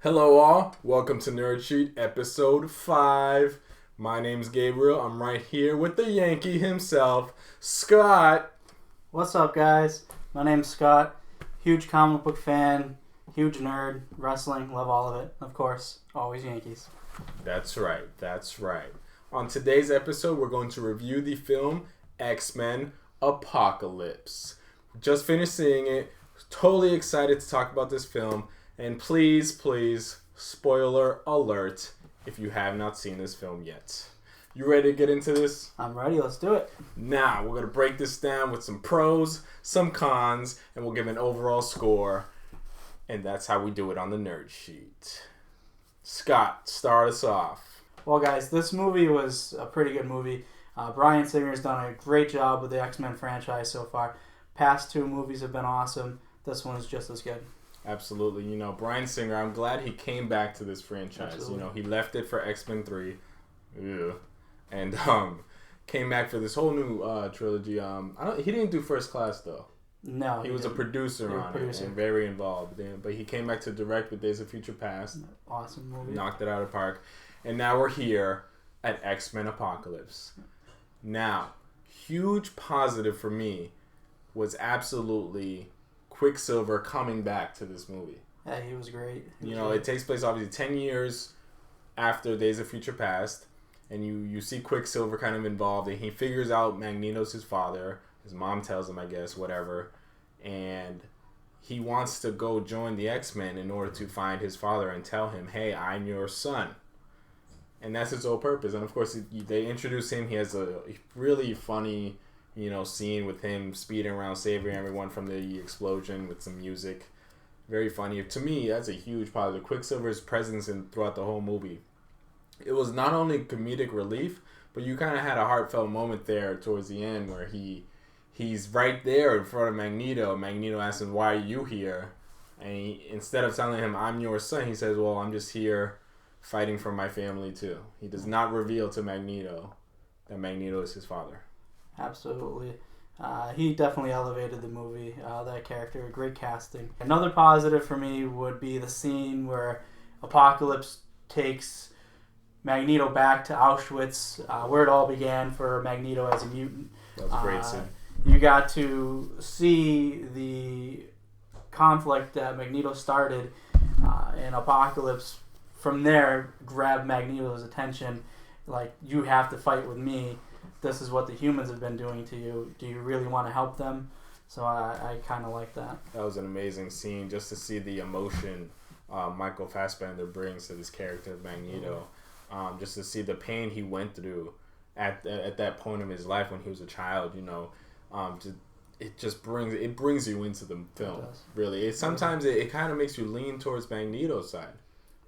Hello all, welcome to Nerd Sheet episode 5. My name's Gabriel. I'm right here with the Yankee himself, Scott. What's up, guys? My name's Scott. Huge comic book fan, huge nerd, wrestling, love all of it. Of course, always Yankees. That's right. On today's episode, we're going to review the film X-Men Apocalypse. Just finished seeing it. Totally excited to talk about this film. And please, spoiler alert if you have not seen this film yet. You ready to get into this? I'm ready. Let's do it. Now, we're going to break this down with some pros, some cons, and we'll give an overall score. And that's how we do it on the Nerd Sheet. Scott, start us off. Well, guys, this movie was a pretty good movie. Bryan Singer's done a great job with the X-Men franchise so far. Past two movies have been awesome. This one is just as good. Absolutely. Bryan Singer, I'm glad he came back to this franchise. Absolutely. He left it for X-Men 3. Ew. And came back for this whole new trilogy. He didn't do First Class, though. No, he was a producer on it and very involved. But he came back to direct with Days of Future Past. Awesome movie. Knocked it out of the park. And now we're here at X-Men Apocalypse. Now, huge positive for me was absolutely Quicksilver coming back to this movie. Yeah, he was great. It takes place obviously 10 years after Days of Future Past, and you see Quicksilver kind of involved, and he figures out Magneto's his father. His mom tells him, I guess, whatever, and he wants to go join the X-Men in order to find his father and tell him, hey, I'm your son. And that's his whole purpose. And of course, they introduce him. He has a really funny scene with him speeding around, saving everyone from the explosion with some music. Very funny. To me, that's a huge positive. Quicksilver's presence throughout the whole movie. It was not only comedic relief, but you kind of had a heartfelt moment there towards the end where he's right there in front of Magneto. Magneto asks him, why are you here? And instead of telling him, I'm your son, he says, well, I'm just here fighting for my family too. He does not reveal to Magneto that Magneto is his father. Absolutely. He definitely elevated the movie, that character. Great casting. Another positive for me would be the scene where Apocalypse takes Magneto back to Auschwitz, where it all began for Magneto as a mutant. That was a great scene. You got to see the conflict that Magneto started in Apocalypse. From there, grab Magneto's attention. Like, you have to fight with me. This is what the humans have been doing to you. Do you really want to help them? So I kind of like that. That was an amazing scene just to see the emotion Michael Fassbender brings to this character of Magneto. Just to see the pain he went through at that point of his life when he was a child. It brings you into the film. Really, sometimes it kind of makes you lean towards Magneto's side.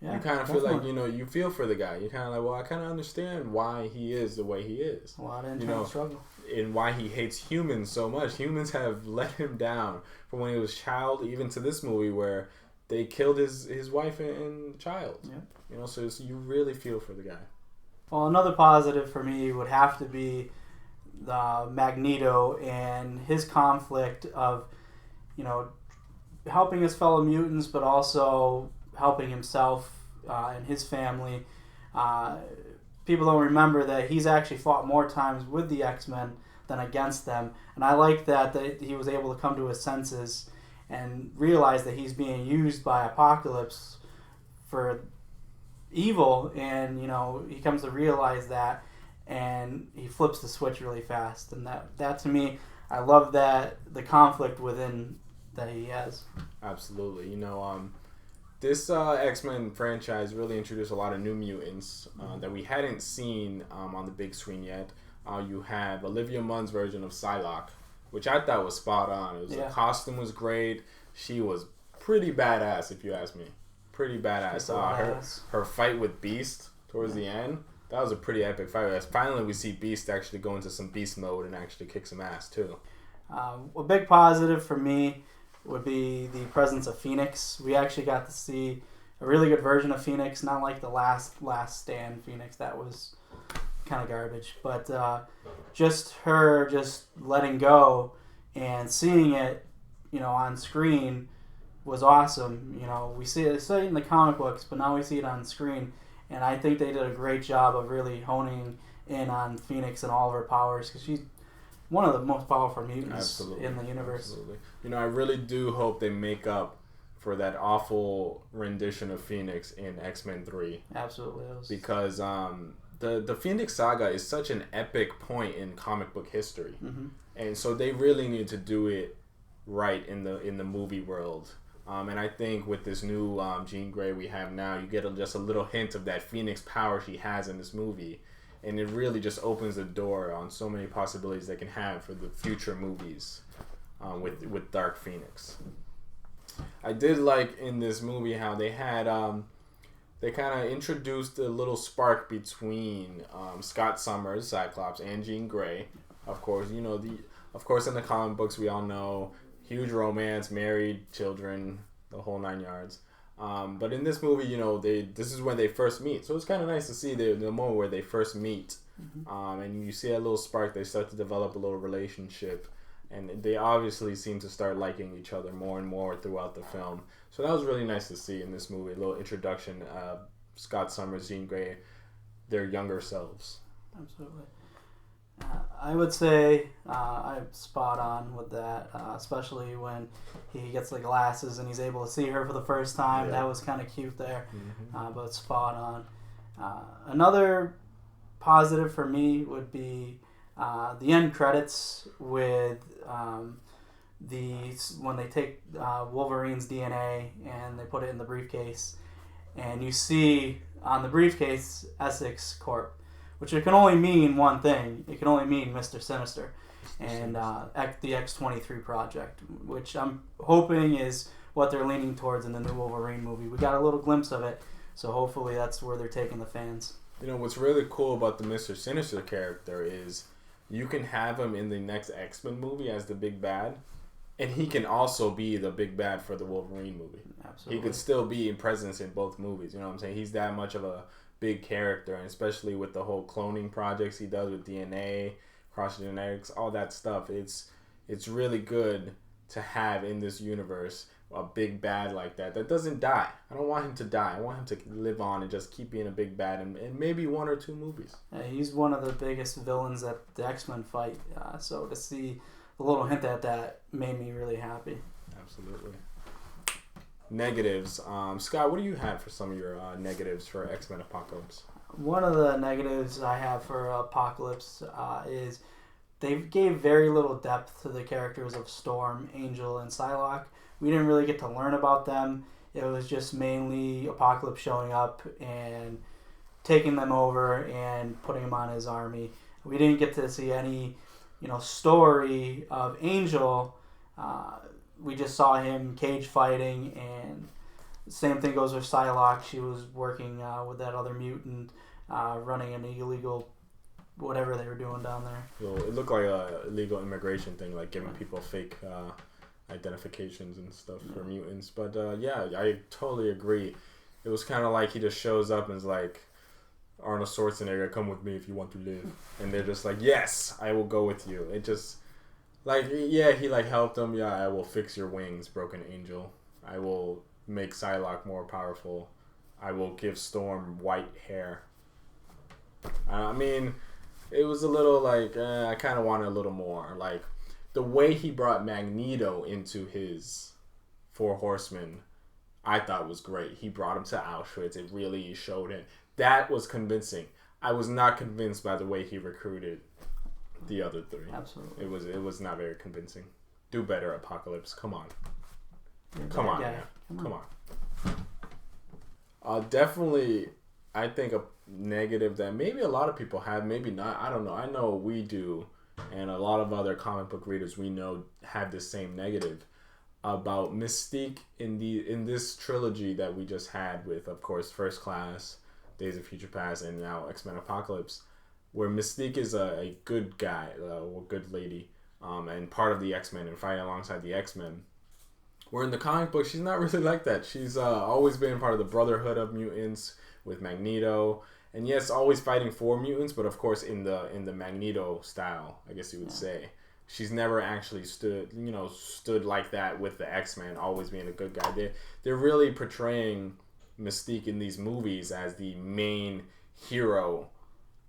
Yeah, you kind of feel like, you feel for the guy. You kind of like, well, I kind of understand why he is the way he is. A lot of internal struggle. And why he hates humans so much. Humans have let him down from when he was a child, even to this movie where they killed his wife and child. Yeah. So you really feel for the guy. Well, another positive for me would have to be the Magneto and his conflict of, helping his fellow mutants, but also helping himself and his family. People don't remember that he's actually fought more times with the X-Men than against them. And I like that he was able to come to his senses and realize that he's being used by Apocalypse for evil. And, he comes to realize that, and he flips the switch really fast. And that to me, I love that, the conflict within that he has. Absolutely. This X-Men franchise really introduced a lot of new mutants that we hadn't seen on the big screen yet. You have Olivia Munn's version of Psylocke, which I thought was spot on. The costume was great. She was pretty badass, if you ask me. Pretty badass. Her fight with Beast towards the end, that was a pretty epic fight. Finally, we see Beast actually go into some Beast mode and actually kick some ass, too. A big positive for me would be the presence of Phoenix. We actually got to see a really good version of Phoenix, not like the last stand Phoenix. That was kind of garbage. But just her just letting go and seeing it, on screen was awesome. You know, we see it in the comic books, but now we see it on screen, and I think they did a great job of really honing in on Phoenix and all of her powers, because she's one of the most powerful mutants in the universe. Absolutely. You know, I really do hope they make up for that awful rendition of Phoenix in X-Men 3. Absolutely. Because the Phoenix Saga is such an epic point in comic book history. Mm-hmm. And so they really need to do it right in the movie world. And I think with this new Jean Grey we have now, you get just a little hint of that Phoenix power she has in this movie. And it really just opens the door on so many possibilities they can have for the future movies with Dark Phoenix. I did like in this movie how they had they kind of introduced a little spark between Scott Summers, Cyclops, and Jean Grey. Of course, you know in the comic books we all know huge romance, married, children, the whole 9 yards. But in this movie, you know, this is when they first meet. So it's kind of nice to see the moment where they first meet. Mm-hmm. And you see a little spark. They start to develop a little relationship. And they obviously seem to start liking each other more and more throughout the film. So that was really nice to see in this movie. A little introduction. Scott Summers, Jean Grey, their younger selves. Absolutely. I would say I'm spot on with that, especially when he gets the glasses and he's able to see her for the first time. Yeah. That was kind of cute there, but spot on. Another positive for me would be the end credits with when they take Wolverine's DNA and they put it in the briefcase, and you see on the briefcase Essex Corp, which it can only mean one thing. It can only mean Mr. Sinister and the X-23 project, which I'm hoping is what they're leaning towards in the new Wolverine movie. We got a little glimpse of it, so hopefully that's where they're taking the fans. You know, what's really cool about the Mr. Sinister character is you can have him in the next X-Men movie as the big bad, and he can also be the big bad for the Wolverine movie. Absolutely. He could still be in presence in both movies. You know what I'm saying? He's that much of a big character, and especially with the whole cloning projects he does with DNA, cross genetics, all that stuff. It's really good to have in this universe a big bad like that doesn't die. I don't want him to die. I want him to live on and just keep being a big bad in maybe 1 or 2 movies. Yeah, he's one of the biggest villains that the X-Men fight. So to see a little hint at that made me really happy. Absolutely. Negatives. Scott, what do you have for some of your negatives for X-Men Apocalypse? One of the negatives I have for Apocalypse is they gave very little depth to the characters of Storm, Angel, and Psylocke. We didn't really get to learn about them. It was just mainly Apocalypse showing up and taking them over and putting them on his army. We didn't get to see any, story of Angel. We just saw him cage fighting, and the same thing goes with Psylocke. She was working with that other mutant, running an illegal whatever they were doing down there. Well, it looked like a illegal immigration thing, like giving people fake identifications and stuff for mutants. But yeah, I totally agree. It was kind of like he just shows up and is like, Arnold Schwarzenegger, come with me if you want to live. And they're just like, yes, I will go with you. It just... he helped them. Yeah, I will fix your wings, Broken Angel. I will make Psylocke more powerful. I will give Storm white hair. I mean, it was a little I kind of wanted a little more. Like, the way he brought Magneto into his 4 Horsemen, I thought was great. He brought him to Auschwitz. It really showed him. That was convincing. I was not convinced by the way he recruited the other 3. Absolutely. It was not very convincing. Do better, Apocalypse. Come on. Come on, man. Come on. Definitely, I think a negative that maybe a lot of people have, maybe not. I don't know. I know we do, and a lot of other comic book readers we know have the same negative about Mystique in this trilogy that we just had with, of course, First Class, Days of Future Past, and now X-Men Apocalypse, where Mystique is a good guy, a good lady, and part of the X-Men and fighting alongside the X-Men. Where in the comic book, she's not really like that. She's always been part of the Brotherhood of Mutants with Magneto, and yes, always fighting for mutants, but of course in the Magneto style, I guess you would say. she's never actually stood like that with the X-Men, always being a good guy. They're really portraying Mystique in these movies as the main hero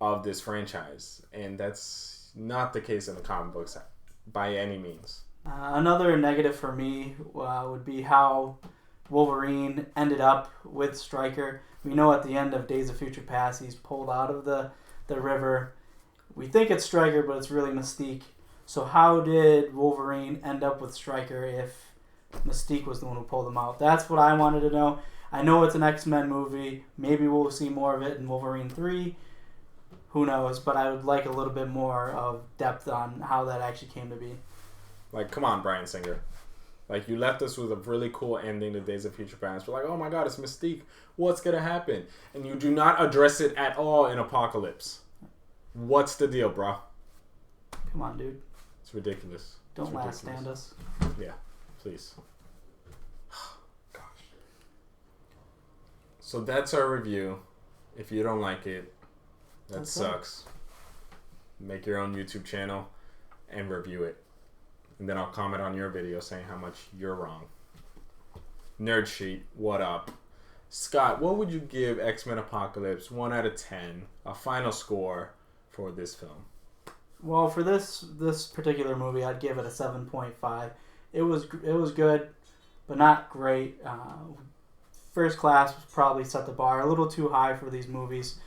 of this franchise, and that's not the case in the comic books by any means. Another negative for me would be how Wolverine ended up with Stryker. We know at the end of Days of Future Past, he's pulled out of the river. We think it's Stryker, but it's really Mystique. So how did Wolverine end up with Stryker if Mystique was the one who pulled him out? That's what I wanted to know. I know it's an X-Men movie. Maybe we'll see more of it in Wolverine 3. Who knows? But I would like a little bit more of depth on how that actually came to be. Like, come on, Bryan Singer. Like, you left us with a really cool ending to Days of Future Past. We're like, oh my god, it's Mystique. What's going to happen? And you do not address it at all in Apocalypse. What's the deal, bro? Come on, dude. It's ridiculous. Don't last stand us. Yeah, please. Gosh. So that's our review. If you don't like it, that sucks. Make your own YouTube channel and review it. And then I'll comment on your video saying how much you're wrong. Nerd Sheet, what up? Scott, what would you give X-Men Apocalypse 1 out of 10, a final score for this film? Well, for this particular movie, I'd give it a 7.5. It was good, but not great. First Class probably set the bar a little too high for these movies,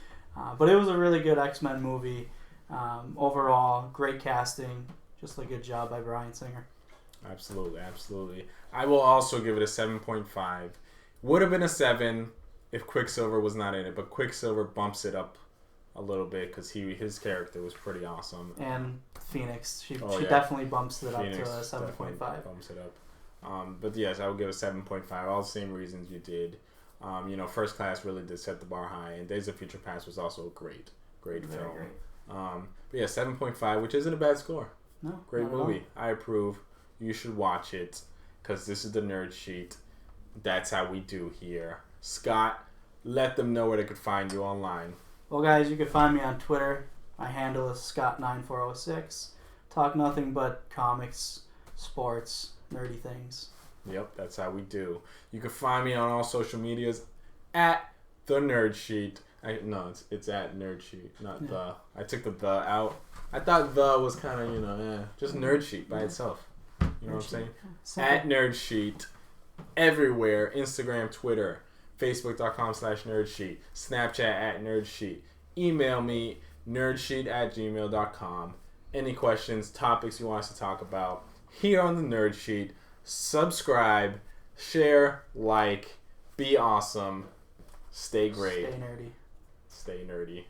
but it was a really good X-Men movie. Overall, great casting, just a good job by Bryan Singer. Absolutely, absolutely. I will also give it a 7.5. Would have been a 7 if Quicksilver was not in it, but Quicksilver bumps it up a little bit because his character was pretty awesome. And Phoenix, she definitely bumps it Phoenix up to a 7.5. Bumps it up. But yes, I would give it a 7.5. All the same reasons you did. First Class really did set the bar high, and Days of Future Past was also a great film. Great. But yeah, 7.5, which isn't a bad score. No, great movie. I approve. You should watch it because this is the Nerd Sheet. That's how we do here. Scott, let them know where they could find you online. Well, guys, you can find me on Twitter. My handle is Scott9406. Talk nothing but comics, sports, nerdy things. Yep, that's how we do. You can find me on all social medias at The Nerd Sheet. It's at Nerd Sheet, not the. I took the out. I thought the was kind of, just Nerd Sheet by itself. You know what I'm saying? Simple. At Nerd Sheet. Everywhere. Instagram, Twitter, Facebook.com/NerdSheet, Snapchat at NerdSheet. Email me, nerdsheet@gmail.com. Any questions, topics you want us to talk about here on the Nerd Sheet. Subscribe, share, like, be awesome, stay great. Stay nerdy. Stay nerdy.